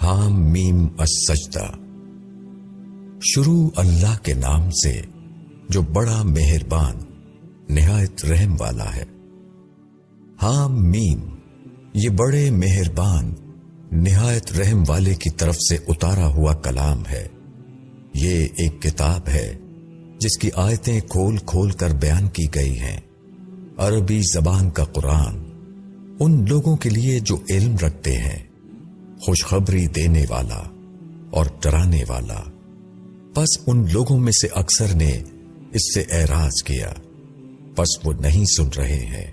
حام میم السجدہ۔ شروع اللہ کے نام سے جو بڑا مہربان نہایت رحم والا ہے۔ حام میم، یہ بڑے مہربان نہایت رحم والے کی طرف سے اتارا ہوا کلام ہے۔ یہ ایک کتاب ہے جس کی آیتیں کھول کھول کر بیان کی گئی ہیں۔ عربی زبان کا قرآن ان لوگوں کے لیے جو علم رکھتے ہیں، خوشخبری دینے والا اور ڈرانے والا۔ پس ان لوگوں میں سے اکثر نے اس سے اعراض کیا، پس وہ نہیں سن رہے ہیں،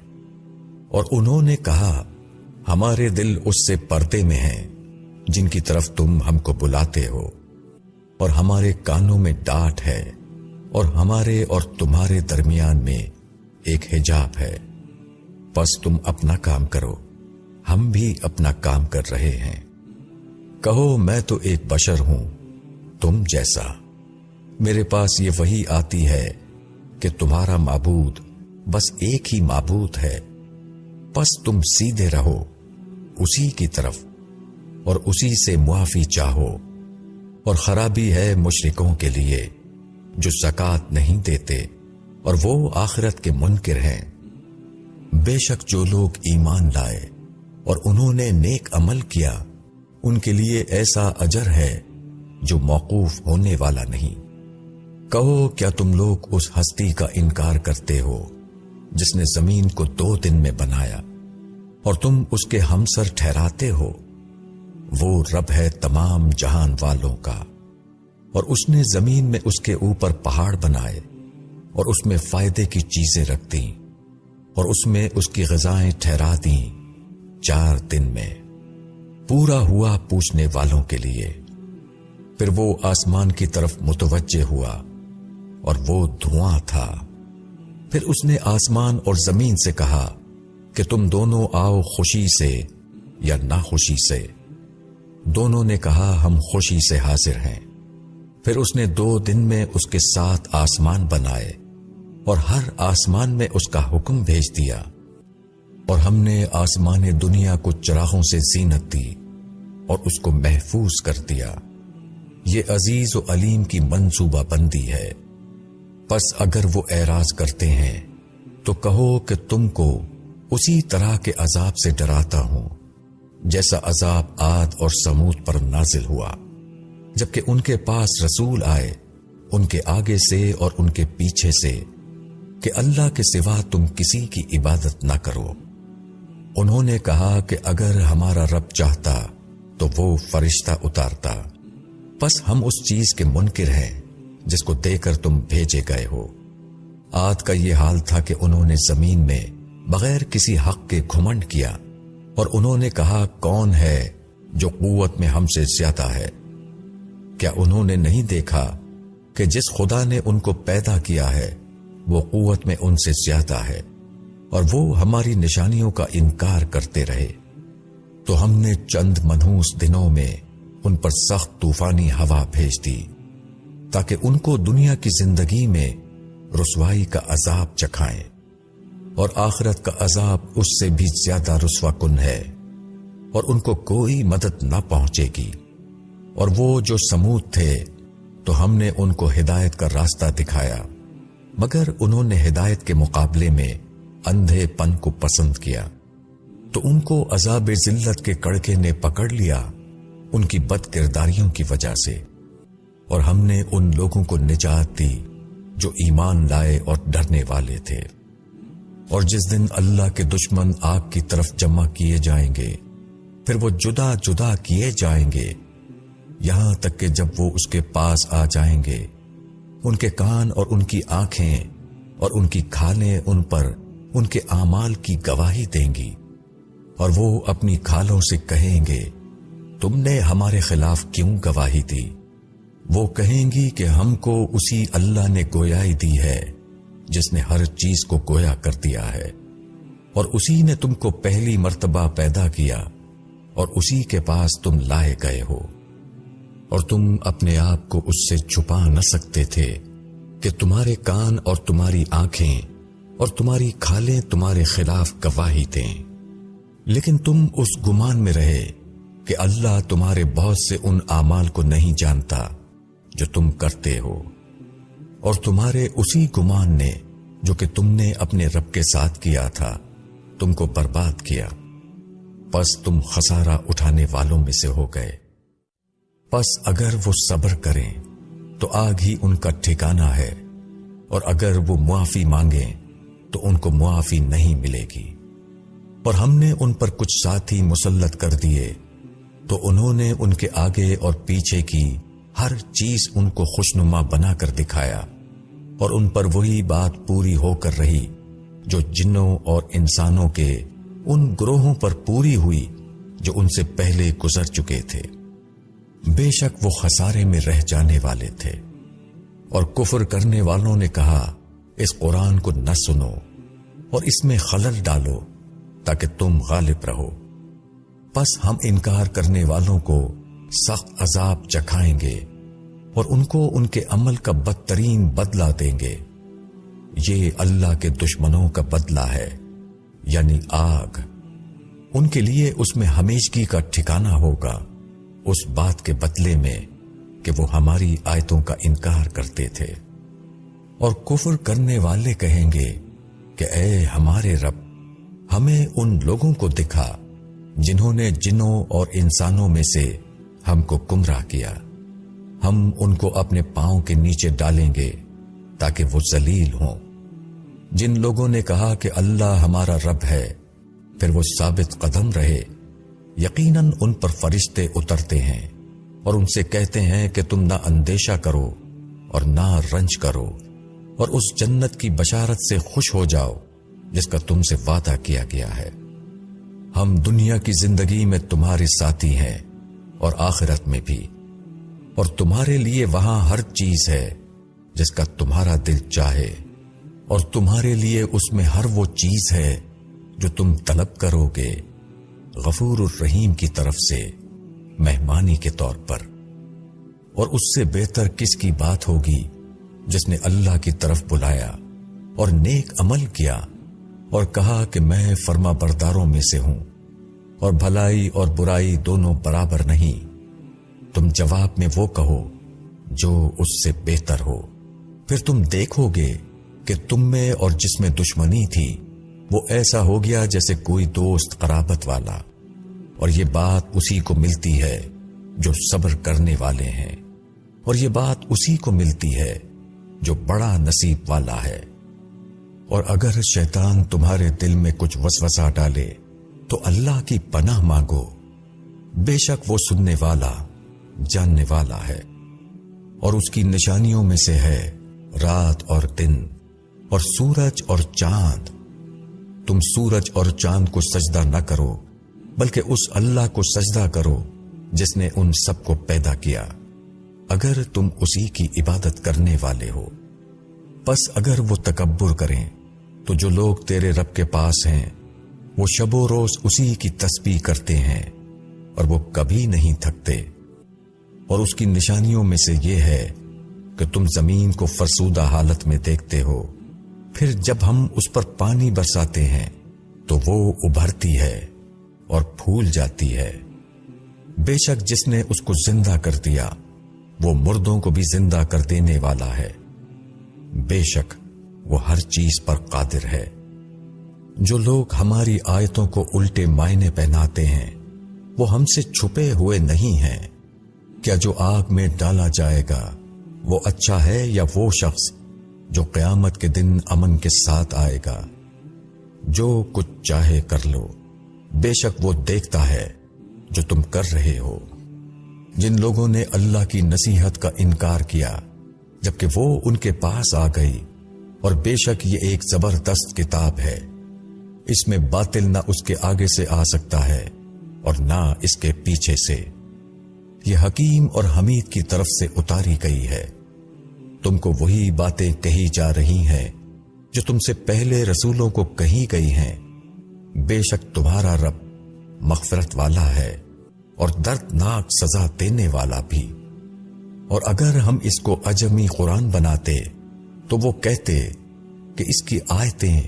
اور انہوں نے کہا ہمارے دل اس سے پردے میں ہیں جن کی طرف تم ہم کو بلاتے ہو، اور ہمارے کانوں میں ڈانٹ ہے، اور ہمارے اور تمہارے درمیان میں ایک حجاب ہے۔ پس تم اپنا کام کرو، ہم بھی اپنا کام کر رہے ہیں۔ کہو میں تو ایک بشر ہوں تم جیسا، میرے پاس یہ وحی آتی ہے کہ تمہارا معبود بس ایک ہی معبود ہے، پس تم سیدھے رہو اسی کی طرف اور اسی سے معافی چاہو۔ اور خرابی ہے مشرکوں کے لیے جو زکوٰۃ نہیں دیتے اور وہ آخرت کے منکر ہیں۔ بے شک جو لوگ ایمان لائے اور انہوں نے نیک عمل کیا، ان کے لیے ایسا اجر ہے جو موقوف ہونے والا نہیں۔ کہو کیا تم لوگ اس ہستی کا انکار کرتے ہو جس نے زمین کو 2 دن میں بنایا اور تم اس کے ہمسر ٹھہراتے ہو؟ وہ رب ہے تمام جہان والوں کا، اور اس نے زمین میں اس کے اوپر پہاڑ بنائے اور اس میں فائدے کی چیزیں رکھ دیں، اور اس میں اس کی غذائیں ٹھہرا دیں 4 دن میں۔ پورا ہوا پوچھنے والوں کے لیے۔ پھر وہ آسمان کی طرف متوجہ ہوا اور وہ دھواں تھا۔ پھر اس نے آسمان اور زمین سے کہا کہ تم دونوں آؤ خوشی سے یا ناخوشی سے۔ دونوں نے کہا ہم خوشی سے حاضر ہیں۔ پھر اس نے 2 دن میں اس کے 7 آسمان بنائے اور ہر آسمان میں اس کا حکم بھیج دیا، اور ہم نے آسمان دنیا کو چراغوں سے زینت دی اور اس کو محفوظ کر دیا۔ یہ عزیز و علیم کی منصوبہ بندی ہے۔ پس اگر وہ اعراض کرتے ہیں تو کہو کہ تم کو اسی طرح کے عذاب سے ڈراتا ہوں جیسا عذاب عاد اور سمود پر نازل ہوا، جبکہ ان کے پاس رسول آئے ان کے آگے سے اور ان کے پیچھے سے کہ اللہ کے سوا تم کسی کی عبادت نہ کرو۔ انہوں نے کہا کہ اگر ہمارا رب چاہتا تو وہ فرشتہ اتارتا، پس ہم اس چیز کے منکر ہیں جس کو دے کر تم بھیجے گئے ہو۔ عاد کا یہ حال تھا کہ انہوں نے زمین میں بغیر کسی حق کے گھمنڈ کیا، اور انہوں نے کہا کون ہے جو قوت میں ہم سے زیادہ ہے؟ کیا انہوں نے نہیں دیکھا کہ جس خدا نے ان کو پیدا کیا ہے وہ قوت میں ان سے زیادہ ہے، اور وہ ہماری نشانیوں کا انکار کرتے رہے؟ تو ہم نے چند منحوس دنوں میں ان پر سخت طوفانی ہوا بھیج دی تاکہ ان کو دنیا کی زندگی میں رسوائی کا عذاب چکھائیں، اور آخرت کا عذاب اس سے بھی زیادہ رسوا کن ہے، اور ان کو کوئی مدد نہ پہنچے گی۔ اور وہ جو سمود تھے تو ہم نے ان کو ہدایت کا راستہ دکھایا، مگر انہوں نے ہدایت کے مقابلے میں اندھے پن کو پسند کیا، تو ان کو عذاب ذلت کے کڑکے نے پکڑ لیا ان کی بد کرداریوں کی وجہ سے۔ اور ہم نے ان لوگوں کو نجات دی جو ایمان لائے اور ڈرنے والے تھے۔ اور جس دن اللہ کے دشمن آگ کی طرف جمع کیے جائیں گے، پھر وہ جدا جدا کیے جائیں گے، یہاں تک کہ جب وہ اس کے پاس آ جائیں گے، ان کے کان اور ان کی آنکھیں اور ان کی کھالیں ان پر ان کے اعمال کی گواہی دیں گی، اور وہ اپنی کھالوں سے کہیں گے تم نے ہمارے خلاف کیوں گواہی دی؟ وہ کہیں گی کہ ہم کو اسی اللہ نے گویائی دی ہے جس نے ہر چیز کو گویا کر دیا ہے، اور اسی نے تم کو پہلی مرتبہ پیدا کیا اور اسی کے پاس تم لائے گئے ہو، اور تم اپنے آپ کو اس سے چھپا نہ سکتے تھے کہ تمہارے کان اور تمہاری آنکھیں اور تمہاری کھالیں تمہارے خلاف گواہی دیں، لیکن تم اس گمان میں رہے کہ اللہ تمہارے بہت سے ان اعمال کو نہیں جانتا جو تم کرتے ہو، اور تمہارے اسی گمان نے جو کہ تم نے اپنے رب کے ساتھ کیا تھا تم کو برباد کیا، پس تم خسارہ اٹھانے والوں میں سے ہو گئے۔ پس اگر وہ صبر کریں تو آگ ہی ان کا ٹھکانہ ہے، اور اگر وہ معافی مانگیں تو ان کو معافی نہیں ملے گی۔ اور ہم نے ان پر کچھ ساتھی مسلط کر دیے تو انہوں نے ان کے آگے اور پیچھے کی ہر چیز ان کو خوشنما بنا کر دکھایا، اور ان پر وہی بات پوری ہو کر رہی جو جنوں اور انسانوں کے ان گروہوں پر پوری ہوئی جو ان سے پہلے گزر چکے تھے۔ بے شک وہ خسارے میں رہ جانے والے تھے۔ اور کفر کرنے والوں نے کہا اس قرآن کو نہ سنو اور اس میں خلل ڈالو تاکہ تم غالب رہو، پس ہم انکار کرنے والوں کو سخت عذاب چکھائیں گے اور ان کو ان کے عمل کا بدترین بدلہ دیں گے۔ یہ اللہ کے دشمنوں کا بدلہ ہے، یعنی آگ۔ ان کے لیے اس میں ہمیشگی کا ٹھکانہ ہوگا، اس بات کے بدلے میں کہ وہ ہماری آیتوں کا انکار کرتے تھے۔ اور کفر کرنے والے کہیں گے کہ اے ہمارے رب، ہمیں ان لوگوں کو دکھا جنہوں نے جنوں اور انسانوں میں سے ہم کو گمراہ کیا، ہم ان کو اپنے پاؤں کے نیچے ڈالیں گے تاکہ وہ ذلیل ہوں۔ جن لوگوں نے کہا کہ اللہ ہمارا رب ہے، پھر وہ ثابت قدم رہے، یقیناً ان پر فرشتے اترتے ہیں اور ان سے کہتے ہیں کہ تم نہ اندیشہ کرو اور نہ رنج کرو، اور اس جنت کی بشارت سے خوش ہو جاؤ جس کا تم سے وعدہ کیا گیا ہے۔ ہم دنیا کی زندگی میں تمہارے ساتھی ہیں اور آخرت میں بھی، اور تمہارے لیے وہاں ہر چیز ہے جس کا تمہارا دل چاہے، اور تمہارے لیے اس میں ہر وہ چیز ہے جو تم طلب کرو گے، غفور الرحیم کی طرف سے مہمانی کے طور پر۔ اور اس سے بہتر کس کی بات ہوگی جس نے اللہ کی طرف بلایا اور نیک عمل کیا اور کہا کہ میں فرما برداروں میں سے ہوں، اور بھلائی اور برائی دونوں برابر نہیں۔ تم جواب میں وہ کہو جو اس سے بہتر ہو، پھر تم دیکھو گے کہ تم میں اور جس میں دشمنی تھی وہ ایسا ہو گیا جیسے کوئی دوست قرابت والا، اور یہ بات اسی کو ملتی ہے جو صبر کرنے والے ہیں، اور یہ بات اسی کو ملتی ہے جو بڑا نصیب والا ہے۔ اور اگر شیطان تمہارے دل میں کچھ وسوسہ ڈالے تو اللہ کی پناہ مانگو، بے شک وہ سننے والا جاننے والا ہے۔ اور اس کی نشانیوں میں سے ہے رات اور دن اور سورج اور چاند۔ تم سورج اور چاند کو سجدہ نہ کرو بلکہ اس اللہ کو سجدہ کرو جس نے ان سب کو پیدا کیا، اگر تم اسی کی عبادت کرنے والے ہو۔ پس اگر وہ تکبر کریں تو جو لوگ تیرے رب کے پاس ہیں وہ شب و روز اسی کی تسبیح کرتے ہیں اور وہ کبھی نہیں تھکتے۔ اور اس کی نشانیوں میں سے یہ ہے کہ تم زمین کو فرسودہ حالت میں دیکھتے ہو، پھر جب ہم اس پر پانی برساتے ہیں تو وہ ابھرتی ہے اور پھول جاتی ہے۔ بے شک جس نے اس کو زندہ کر دیا وہ مردوں کو بھی زندہ کر دینے والا ہے، بے شک وہ ہر چیز پر قادر ہے۔ جو لوگ ہماری آیتوں کو الٹے معنی پہناتے ہیں وہ ہم سے چھپے ہوئے نہیں ہیں۔ کیا جو آگ میں ڈالا جائے گا وہ اچھا ہے یا وہ شخص جو قیامت کے دن امن کے ساتھ آئے گا؟ جو کچھ چاہے کر لو، بے شک وہ دیکھتا ہے جو تم کر رہے ہو۔ جن لوگوں نے اللہ کی نصیحت کا انکار کیا جبکہ وہ ان کے پاس آ گئی، اور بے شک یہ ایک زبردست کتاب ہے، اس میں باطل نہ اس کے آگے سے آ سکتا ہے اور نہ اس کے پیچھے سے۔ یہ حکیم اور حمید کی طرف سے اتاری گئی ہے۔ تم کو وہی باتیں کہی جا رہی ہیں جو تم سے پہلے رسولوں کو کہی گئی ہیں۔ بے شک تمہارا رب مغفرت والا ہے اور دردناک سزا دینے والا بھی۔ اور اگر ہم اس کو عجمی قرآن بناتے تو وہ کہتے کہ اس کی آیتیں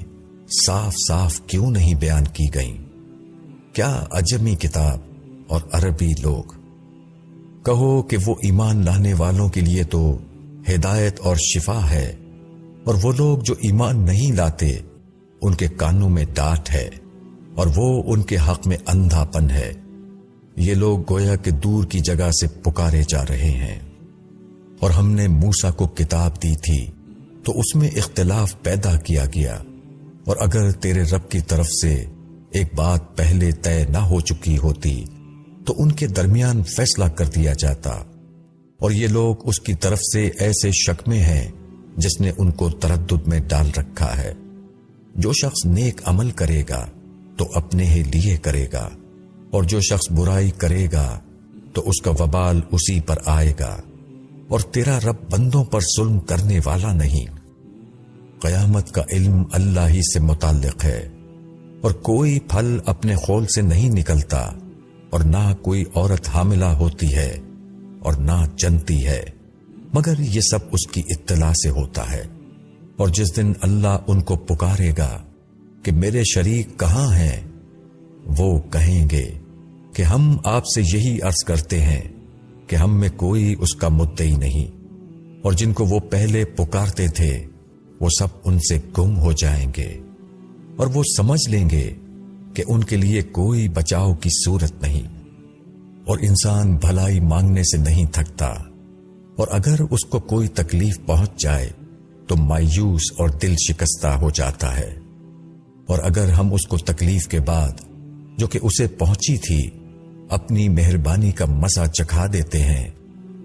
صاف صاف کیوں نہیں بیان کی گئیں؟ کیا عجمی کتاب اور عربی لوگ۔ کہو کہ وہ ایمان لانے والوں کے لیے تو ہدایت اور شفا ہے، اور وہ لوگ جو ایمان نہیں لاتے ان کے کانوں میں ڈانٹ ہے، اور وہ ان کے حق میں اندھا پن ہے۔ یہ لوگ گویا کہ دور کی جگہ سے پکارے جا رہے ہیں۔ اور ہم نے موسیٰ کو کتاب دی تھی تو اس میں اختلاف پیدا کیا گیا، اور اگر تیرے رب کی طرف سے ایک بات پہلے طے نہ ہو چکی ہوتی تو ان کے درمیان فیصلہ کر دیا جاتا۔ اور یہ لوگ اس کی طرف سے ایسے شک میں ہیں جس نے ان کو تردد میں ڈال رکھا ہے۔ جو شخص نیک عمل کرے گا تو اپنے ہی لیے کرے گا، اور جو شخص برائی کرے گا تو اس کا وبال اسی پر آئے گا، اور تیرا رب بندوں پر ظلم کرنے والا نہیں۔ قیامت کا علم اللہ ہی سے متعلق ہے، اور کوئی پھل اپنے خول سے نہیں نکلتا، اور نہ کوئی عورت حاملہ ہوتی ہے اور نہ جنتی ہے، مگر یہ سب اس کی اطلاع سے ہوتا ہے۔ اور جس دن اللہ ان کو پکارے گا کہ میرے شریک کہاں ہیں، وہ کہیں گے کہ ہم آپ سے یہی عرض کرتے ہیں کہ ہم میں کوئی اس کا مدعی نہیں، اور جن کو وہ پہلے پکارتے تھے وہ سب ان سے گم ہو جائیں گے، اور وہ سمجھ لیں گے کہ ان کے لیے کوئی بچاؤ کی صورت نہیں۔ اور انسان بھلائی مانگنے سے نہیں تھکتا، اور اگر اس کو کوئی تکلیف پہنچ جائے تو مایوس اور دل شکستہ ہو جاتا ہے، اور اگر ہم اس کو تکلیف کے بعد جو کہ اسے پہنچی تھی اپنی مہربانی کا مزہ چکھا دیتے ہیں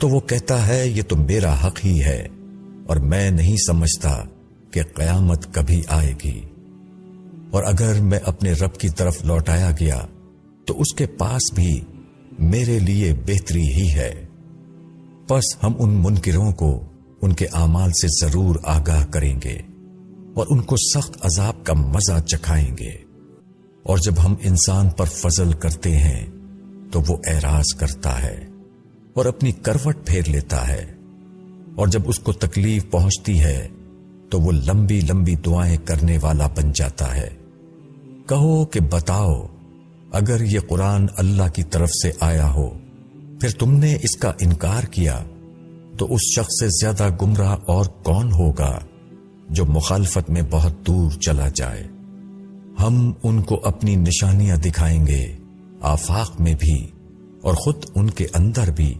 تو وہ کہتا ہے یہ تو میرا حق ہی ہے، اور میں نہیں سمجھتا کہ قیامت کبھی آئے گی۔ اور اگر میں اپنے رب کی طرف لوٹایا گیا تو اس کے پاس بھی میرے لیے بہتری ہی ہے۔ پس ہم ان منکروں کو ان کے اعمال سے ضرور آگاہ کریں گے، اور ان کو سخت عذاب کا مزہ چکھائیں گے۔ اور جب ہم انسان پر فضل کرتے ہیں تو وہ اعراض کرتا ہے اور اپنی کروٹ پھیر لیتا ہے، اور جب اس کو تکلیف پہنچتی ہے تو وہ لمبی لمبی دعائیں کرنے والا بن جاتا ہے۔ کہو کہ بتاؤ، اگر یہ قرآن اللہ کی طرف سے آیا ہو پھر تم نے اس کا انکار کیا تو اس شخص سے زیادہ گمراہ اور کون ہوگا جو مخالفت میں بہت دور چلا جائے۔ ہم ان کو اپنی نشانیاں دکھائیں گے آفاق میں بھی اور خود ان کے اندر بھی،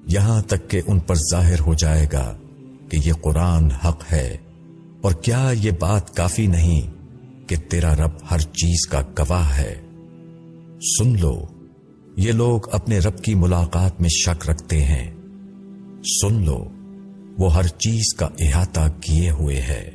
یہاں تک کہ ان پر ظاہر ہو جائے گا کہ یہ قرآن حق ہے۔ اور کیا یہ بات کافی نہیں کہ تیرا رب ہر چیز کا گواہ ہے؟ سن لو، یہ لوگ اپنے رب کی ملاقات میں شک رکھتے ہیں۔ سن لو، وہ ہر چیز کا احاطہ کیے ہوئے ہے۔